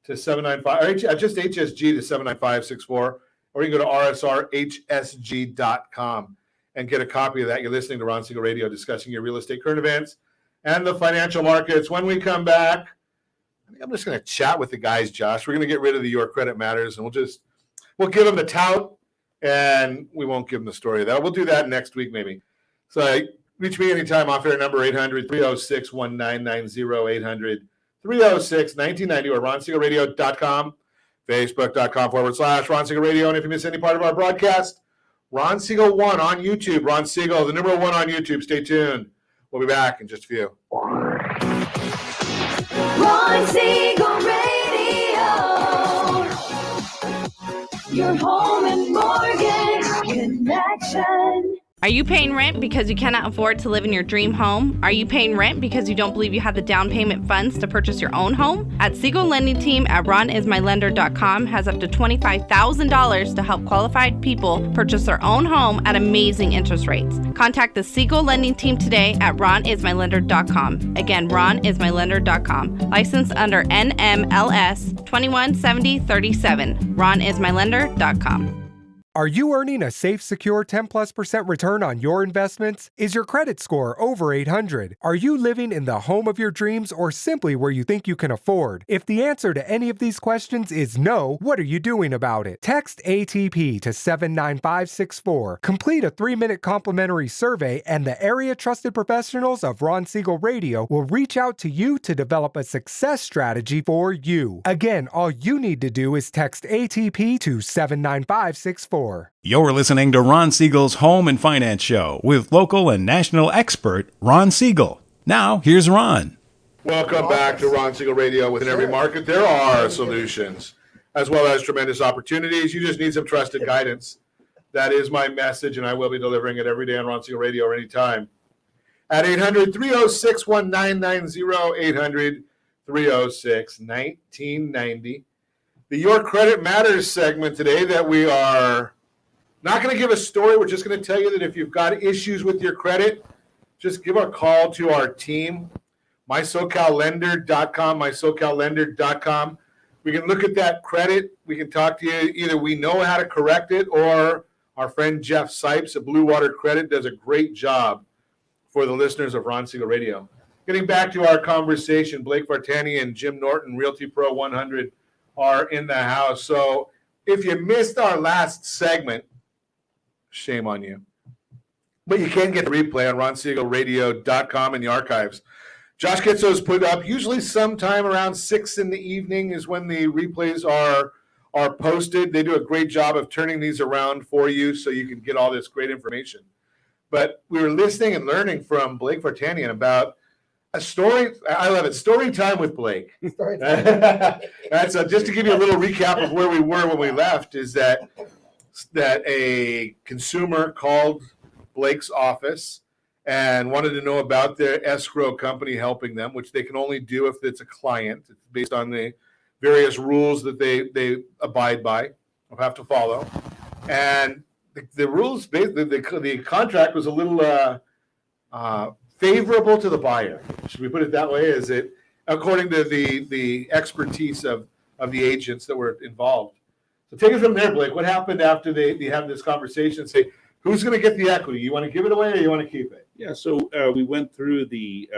to 795. Or just HSG to 79564. Or you can go to rsrhsg.com. and get a copy of that. You're listening to Ron Siegel Radio discussing your real estate current events and the financial markets. When we come back, I think I'm just going to chat with the guys, Josh. We're going to get rid of the Your Credit Matters, and we'll give them the tout, and we won't give them the story of that. We'll do that next week maybe. So reach me anytime off air number 800-306-1990, 800-306-1990, or ronsiegelradio.com, facebook.com/Ron Siegel Radio. And if you miss any part of our broadcast, Ron Siegel 1 on YouTube. Ron Siegel, the number 1 on YouTube. Stay tuned. We'll be back in just a few. Ron Siegel Radio. Your home and mortgage connection. Are you paying rent because you cannot afford to live in your dream home? Are you paying rent because you don't believe you have the down payment funds to purchase your own home? At Siegel Lending Team at ronismylender.com has up to $25,000 to help qualified people purchase their own home at amazing interest rates. Contact the Siegel Lending Team today at ronismylender.com. Again, ronismylender.com. Licensed under NMLS 217037. ronismylender.com. Are you earning a safe, secure 10+% return on your investments? Is your credit score over 800? Are you living in the home of your dreams or simply where you think you can afford? If the answer to any of these questions is no, what are you doing about it? Text ATP to 79564. Complete a 3-minute complimentary survey, and the area trusted professionals of Ron Siegel Radio will reach out to you to develop a success strategy for you. Again, all you need to do is text ATP to 79564. You're listening to Ron Siegel's Home and Finance Show with local and national expert Ron Siegel. Now, here's Ron. Welcome back to Ron Siegel Radio. Within every market, there are solutions as well as tremendous opportunities. You just need some trusted guidance. That is my message, and I will be delivering it every day on Ron Siegel Radio or anytime. At 800-306-1990, 800-306-1990. The Your Credit Matters segment today that we are not going to give a story. We're just going to tell you that if you've got issues with your credit, just give a call to our team, mysocallender.com, mysocallender.com. We can look at that credit. We can talk to you. Either we know how to correct it, or our friend Jeff Sipes at Blue Water Credit does a great job for the listeners of Ron Siegel Radio. Getting back to our conversation, Blake Vartanian and Jim Norton, Realty Pro 100, are in the house. So if you missed our last segment, shame on you. But you can get the replay on ronsiegelradio.com in the archives. Josh Kitso's put up, usually sometime around 6 in the evening is when the replays are posted. They do a great job of turning these around for you so you can get all this great information. But we were listening and learning from Blake Vartanian about A story. I love it. Story time with Blake. Story time. That's just to give you a little recap of where we were when we left. Is that a consumer called Blake's office and wanted to know about their escrow company helping them, which they can only do if it's a client. It's based on the various rules that they abide by or have to follow. And the rules, the contract was a little favorable to the buyer. Should we put it that way? Is it according to the expertise of the agents that were involved? So take it from there, Blake. What happened after they have this conversation and say, who's going to get the equity? You want to give it away or you want to keep it? Yeah, so we went through the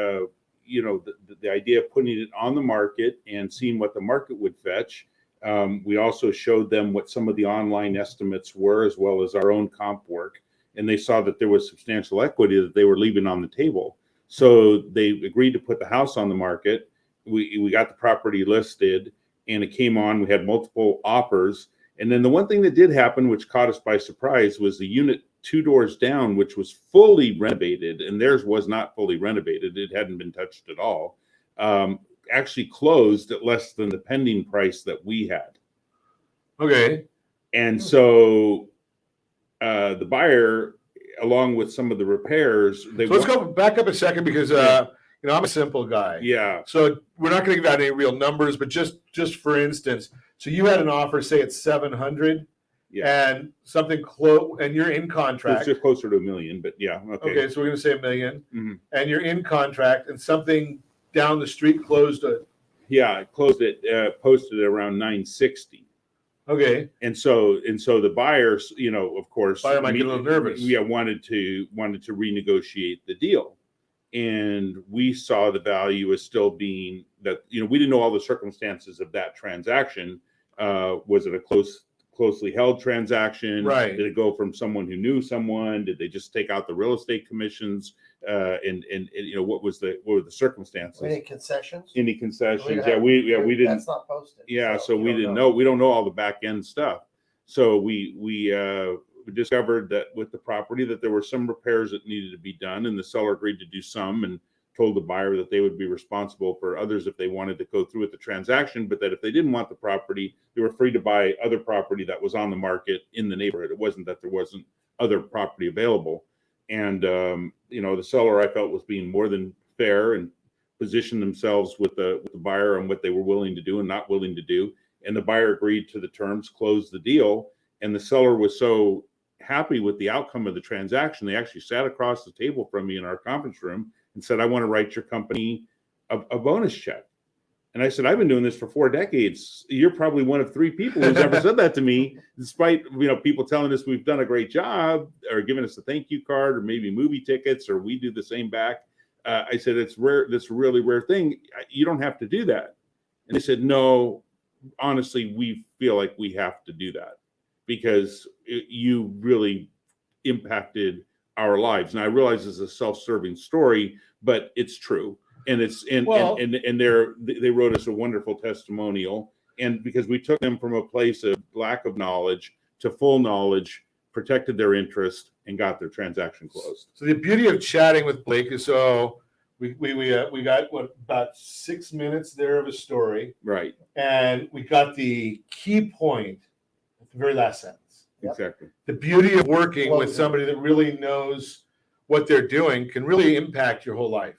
idea of putting it on the market and seeing what the market would fetch. We also showed them what some of the online estimates were, as well as our own comp work. And they saw that there was substantial equity that they were leaving on the table. So they agreed to put the house on the market. We got the property listed and it came on. We had multiple offers. And then the one thing that did happen, which caught us by surprise, was the unit 2 doors down, which was fully renovated, and theirs was not fully renovated. It hadn't been touched at all. Actually closed at less than the pending price that we had. Okay. And so the buyer, along with some of the repairs, let's go back up a second because I'm a simple guy. Yeah. So we're not going to give out any real numbers, but just for instance, so you had an offer, say it's 700, and something close, and you're in contract. It's just closer to $1 million, but yeah. Okay, so we're going to say $1 million, mm-hmm. and you're in contract, and something down the street closed it. Yeah, it closed it, posted it around 960. Okay. And so the buyers, of course, buyer might get a little nervous. Yeah, wanted to renegotiate the deal. And we saw the value as still being that, we didn't know all the circumstances of that transaction. Was it a closely held transaction? Right. Did it go from someone who knew someone? Did they just take out the real estate commissions? And what were the circumstances? Any concessions? Any concessions? We didn't. That's not posted. Yeah, so we didn't know. We don't know all the back end stuff. So we discovered that with the property that there were some repairs that needed to be done, and the seller agreed to do some and told the buyer that they would be responsible for others if they wanted to go through with the transaction, but that if they didn't want the property, they were free to buy other property that was on the market in the neighborhood. It wasn't that there wasn't other property available. And the seller, I felt, was being more than fair and positioned themselves with the buyer on what they were willing to do and not willing to do. And the buyer agreed to the terms, closed the deal, and the seller was so happy with the outcome of the transaction, they actually sat across the table from me in our conference room and said, I want to write your company a bonus check. And I said, I've been doing this for 4 decades. You're probably one of 3 people who's ever said that to me, despite people telling us we've done a great job or giving us a thank you card or maybe movie tickets or we do the same back. I said, it's rare. That's a really rare thing. You don't have to do that. And they said, no, honestly, we feel like we have to do that because you really impacted our lives. And I realize it's a self-serving story, but it's true. And it's and they wrote us a wonderful testimonial. And because we took them from a place of lack of knowledge to full knowledge, protected their interest, and got their transaction closed. So the beauty of chatting with Blake is we got about 6 minutes there of a story, right? And we got the key point at the very last sentence. Exactly. The beauty of working with somebody that really knows what they're doing can really impact your whole life.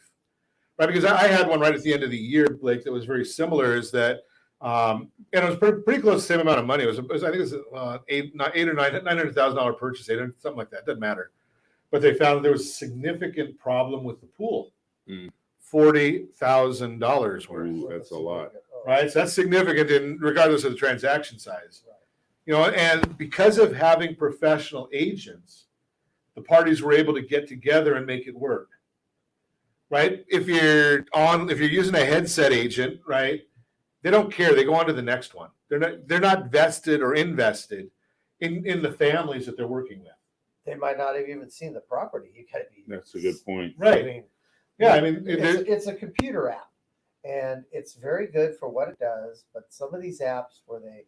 Right, because I had one right at the end of the year, Blake, that was very similar. Is that, and it was pretty close to the same amount of money. It was I think it was $800,000 or $900,000 purchase, something like that. Doesn't matter. But they found there was a significant problem with the pool. $40,000 worth. Ooh, that's a lot, right? So that's significant, regardless of the transaction size. And because of having professional agents, the parties were able to get together and make it work. Right? If you're using a headset agent, right, they don't care. They go on to the next one. They're not vested or invested in the families that they're working with. They might not have even seen the property. You gotta be. That's a good point. Right. It's a computer app, and it's very good for what it does. But some of these apps where they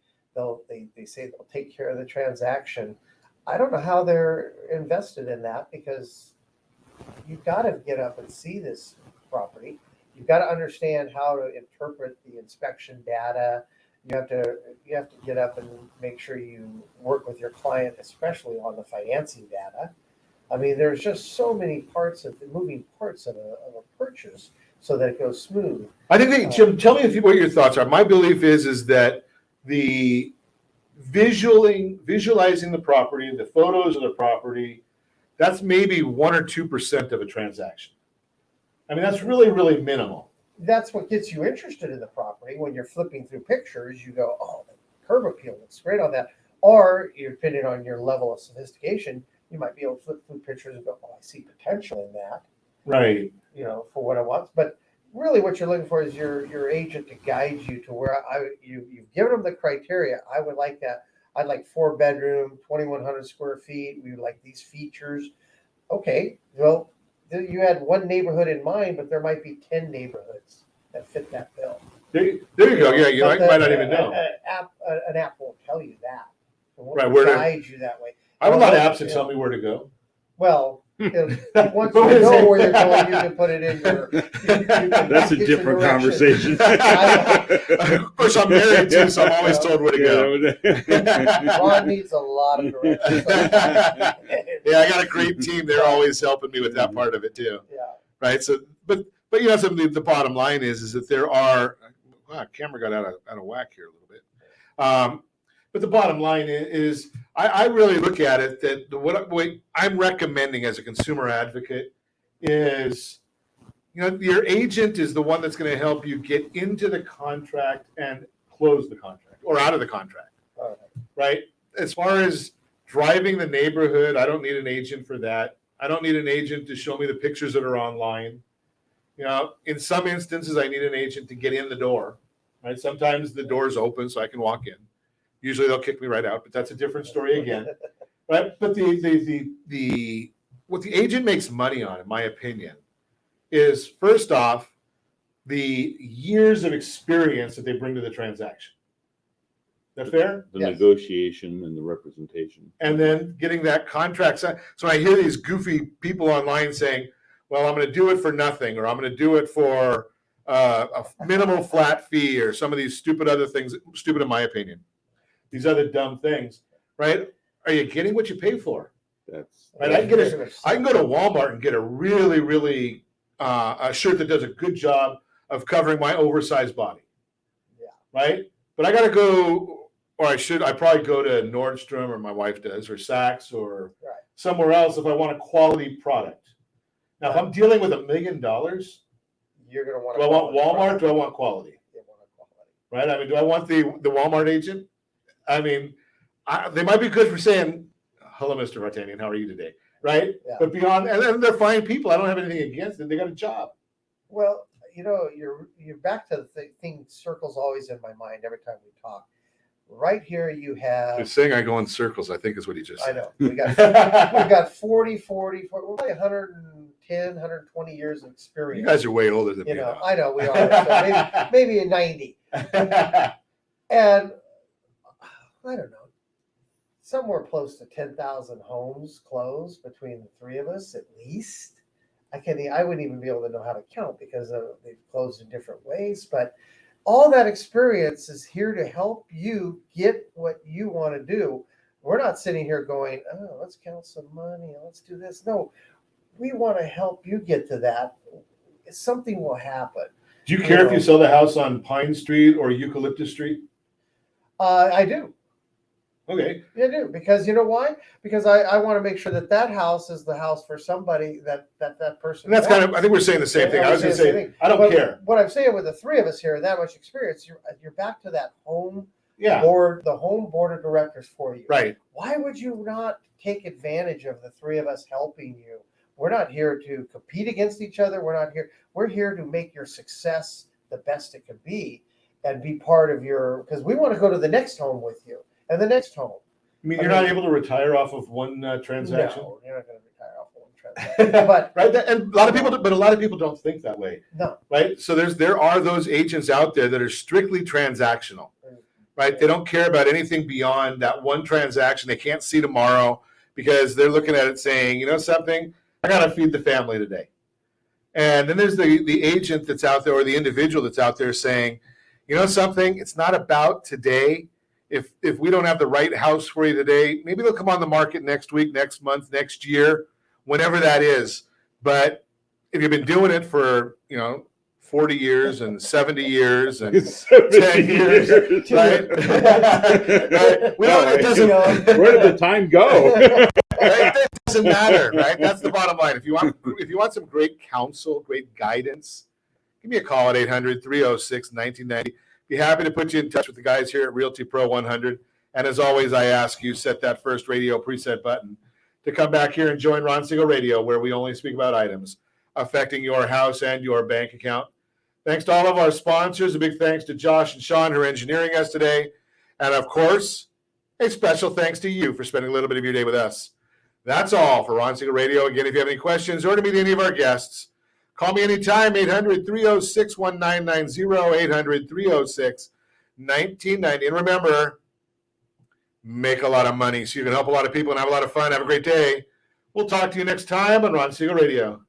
say they'll take care of the transaction, I don't know how they're invested in that because you've got to get up and see this property. You've got to understand how to interpret the inspection data. You have to get up and make sure you work with your client, especially on the financing data. I mean, there's just so many moving parts of a purchase so that it goes smooth. I think, Jim, tell me what your thoughts are. My belief is that the visualizing the property, the photos of the property, that's maybe 1 or 2% of a transaction. I mean, that's really, really minimal. That's what gets you interested in the property. When you're flipping through pictures, you go, oh, the curb appeal looks great on that. Or, depending on your level of sophistication, you might be able to flip through pictures and go, oh, I see potential in that. Right. For what I want. But really what you're looking for is your agent to guide you to where you've given them the criteria. I would like that. I'd like 4-bedroom, 2,100 square feet. We would like these features. Okay, well, you had one neighborhood in mind, but there might be 10 neighborhoods that fit that bill. There you go. Yeah, you might not even know. An app won't tell you that. It won't Right, where guide you that way. I have a lot of apps that tell me where to go. Well, once you know where you're going, you can put it in your. That's a different conversation. Of course, I'm married too, so I'm always told where to go. Ron needs a lot of direction. Yeah, I got a great team. They're always helping me with that part of it too. Yeah. Right. So, but something. The bottom line is that there are. Wow, camera got out of whack here a little bit. But the bottom line is, I really look at it that what I'm recommending as a consumer advocate is, your agent is the one that's going to help you get into the contract and close the contract or out of the contract. Right? As far as driving the neighborhood, I don't need an agent for that. I don't need an agent to show me the pictures that are online. In some instances, I need an agent to get in the door. Right? Sometimes the door's open so I can walk in. Usually they'll kick me right out, but that's a different story again, right? But what the agent makes money on, in my opinion, is first off the years of experience that they bring to the transaction. Is that fair? The negotiation and the representation, and then getting that contract signed. So I hear these goofy people online saying, "Well, I'm going to do it for nothing," or "I'm going to do it for a minimal flat fee," or some of these stupid other things. Stupid, in my opinion. These other dumb things, right? Are you getting what you pay for? That's right. I can go to Walmart and get a really, really a shirt that does a good job of covering my oversized body. Yeah. Right. But I got to go, or I probably go to Nordstrom, or my wife does, or Saks, or somewhere else if I want a quality product. Now, if I'm dealing with $1 million, you're going to want. Do I want Walmart? Do I want quality? You want quality. Right. I mean, do I want the Walmart agent? I mean, they might be good for saying, "Hello, Mr. Vartanian, how are you today?" Right? Yeah. But beyond, and they're fine people. I don't have anything against them. They got a job. Well, you're back to the thing. Circles always in my mind every time we talk. Right here, you have. You're saying I go in circles, I think is what he just said. I know. We got 40, we're probably 110, 120 years of experience. You guys are way older than me. I know we are. So maybe a 90. And I don't know, somewhere close to 10,000 homes closed between the three of us, at least. I wouldn't even be able to know how to count because they've closed in different ways. But all that experience is here to help you get what you want to do. We're not sitting here going, "Oh, let's count some money. Let's do this." No, we want to help you get to that. Something will happen. Do you care if you sell the house on Pine Street or Eucalyptus Street? I do. Okay. You do, because you know why? Because I want to make sure that house is the house for somebody that person. And that's wants. kind of, I think we're saying the same thing. I was going to say, I don't care. What I'm saying with the three of us here, that much experience, you're back to that home board, the home board of directors for you. Right. Why would you not take advantage of the three of us helping you? We're not here to compete against each other. We're here to make your success the best it could be and be part of because we want to go to the next home with you. And the next home. I mean, you're not able to retire off of one transaction? No, you're not going to retire off of one transaction. But right, and a lot of people don't think that way. No. Right? So there are those agents out there that are strictly transactional. Right? They don't care about anything beyond that one transaction. They can't see tomorrow because they're looking at it saying, "You know something? I got to feed the family today." And then there's the agent that's out there or the individual that's out there saying, you know something, it's not about today. If we don't have the right house for you today, maybe they'll come on the market next week, next month, next year, whenever that is. But if you've been doing it for, 40 years and 70 years and 10 years, right? Right? It doesn't, where did the time go? Right? It doesn't matter, right? That's the bottom line. If you want some great counsel, great guidance, give me a call at 800-306-1990. Be happy to put you in touch with the guys here at Realty Pro 100. And as always, I ask you, set that first radio preset button to come back here and join Ron Siegel Radio, where we only speak about items affecting your house and your bank account. Thanks to all of our sponsors. A big thanks to Josh and Sean who are engineering us today. And of course, a special thanks to you for spending a little bit of your day with us. That's all for Ron Siegel Radio. Again, if you have any questions or to meet any of our guests, call me anytime, 800-306-1990, 800-306-1990. And remember, make a lot of money so you can help a lot of people and have a lot of fun. Have a great day. We'll talk to you next time on Ron Siegel Radio.